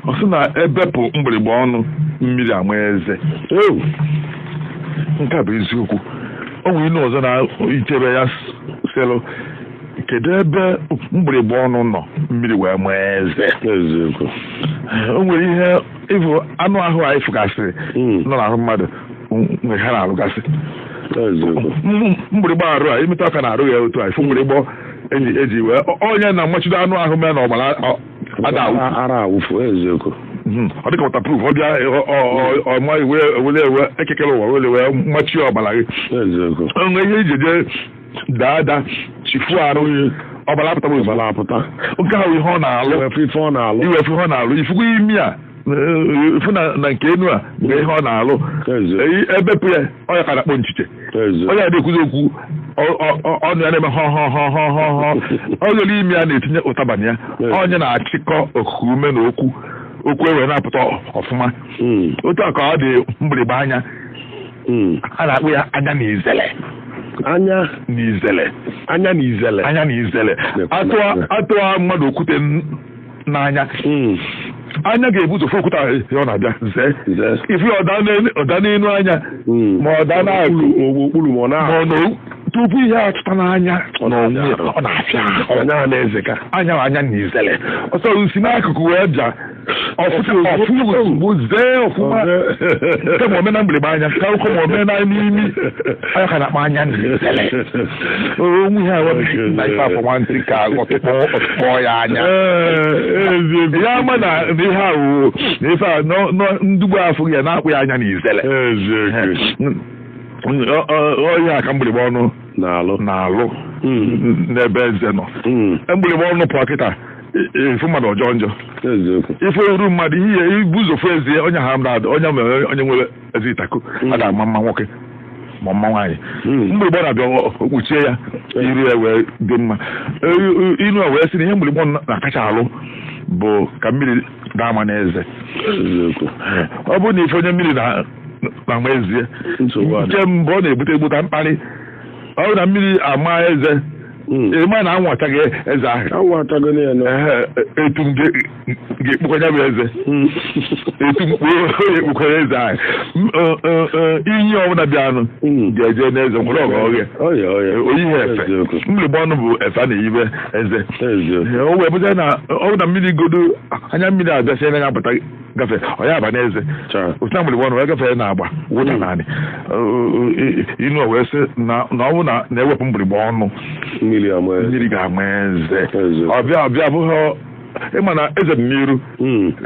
ọ sị na ebepụ mgbịrịgba ọnụ mmiri ama eze nke a bụ eziokwu. O nwere inu ọzọ na ichebe ya selụ kedu ebe mgbịrịgba ọnụ nọ mmiri wee maa eze. O nwere ihe ịfụ anụ ahụ anyị fụgasịrị nọ n'ahụ mmadụ nwere ha na-arụgasị. Mgbịrịgba arụ a imetụ aka na-arụ ya otu a ifụ mgbịrịgba eji wee onye na-amachido anụ ahụ mee na ọgbara ara awụfu eziokwu. Ọ dịka waterproof ọ bịa ọma wele ewe ekekere ụwa wele wee machie ọbara gị. Onwe ihe iji je daa ada chifu arụ ọbara apụta nke ahụ ihe ọ na-alụ iwefu ihe ọ na-alụ ifugo imi a ifu na nke enu a bụ ihe ọ na-alụ ebepụ ya ọya ka na-akpọ nchiche onye a na-ekwuzi okwu ọnụ ya na-eme họ oghere imi ya na-etinye ụtabani ya onye na-achịkọ okuku ume na okwu ewee na-apụta ọfụma. Otu a ka ọ dị mgbịrịgba anya a na-akpụ ya anya na izele atụọ mmadụ okwute n'anya anya ga-ebuzo ofe okwute ọ na-abịa zee ifu ọda n'elu anya ma ọ daa n'okpuru ma tupu ihe atụta n'anya ọ na-afịa anya anya na izele ọsọ si n'akụkụ wee bịa ọfụma zee ọfụma nke ma omena mgbịrịgba anya ka ụkọ ma omena n'imi anya ka na-akpa anya na izele onwe ihe awe na ife afọ nwantị ka ọtụkpọ ya anya ya ama na ihe ahụ na ife a ndugbo afọ ya na-akpụ ya anya na izele onye aka mgbịrịgba ọnụ na-alụ n'ebe eze nọ. Mgbịrịgba ọnụ pụọ kịta ifu mmadụ ọjọọ njọ ife eru mmadụ ihe ibu ụzọ fụ ezie onye ha mmadụ onye nwere ezi ịtaku a ga-ama mma nwoke ma mma nwaanyị. Mgbịrịgba na-abịa okpuchie ya iru ya wee dị mma inu a wee sị na ihe mgbịrịgba na-akacha alụ bụ ka mmiri na-ama n'eze. Ọ bụrụ na ife onye mmiri na-ama ezie nke mbụ ọ na-ebute mkparị ọ bụ na mmiri ama eze ịma na anwụ ataghị eze ahụ etu ga-ekpokọnya bụ eze etu ekpokọnya eze ahụ iyi ọbụla bịanụ ga-eje n'eze nwere ọgọghị oyihe efe. Mgbịrịgba ọnụ bụ efe a na-eyibe eze o wee bụta na ọ bụ na mmiri godo anya mmiri abịasịa n'anya pụta gafe ọ ya aba n'eze otu na mgbịrịgba ọnụ wee gafee na-agba wụta naanị inu wee sị na ọ bụ na-ewepụ mgbịrịgba ọnụ mmiri ga-ama eze ọbịa bụghị ịma na eze dị n'iru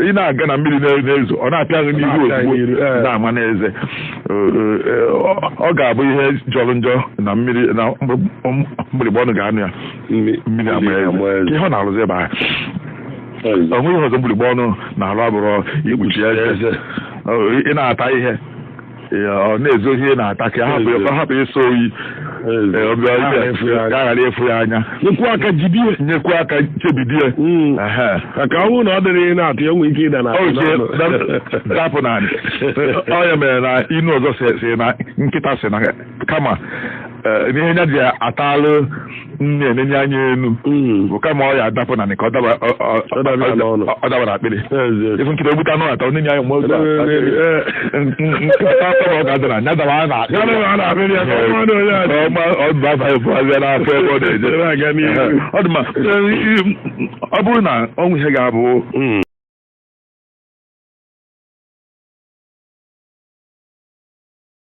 ị na-aga na mmiri na-ezo ọ na-apịa gị n'ihu ozugbo na-ama n'eze ọ ga-abụ ihe jọrọ njọ na mmiri na mgbịrịgba ọnụ ga-anụ ya mmiri ama eze ihe ọ na-arụzi ebe ahụ. O nweghị ọzọ mgbịrịgba ọnụ na-alụ abụrụ ikpuchi eze ị na-ata ihe ọ na-ezo ihe na-ata ka hapụ ịsọ oyi ghara efu ya anya nyekwa aka chebidie ka ọ bụrụ na ọ dịrị na-atụ enwe ike ịda na dapụ naanị ọ ya mere na inu ọzọ si na nkịta si na kama n'ihe nya ji atalụ na-enenye anya enu bụ kama ọ ya adapụ naanị ka ọ dabara akpịrị ifu nkịta egbute anụ ata onye anya mgbe nkịta ọ ga-adara nya dara a na-akpịrị ọ bụ afa efu azịa n'afọ ebe ọ na-eje ọ dị ma ọ bụrụ na ọnwụ ihe ga-abụ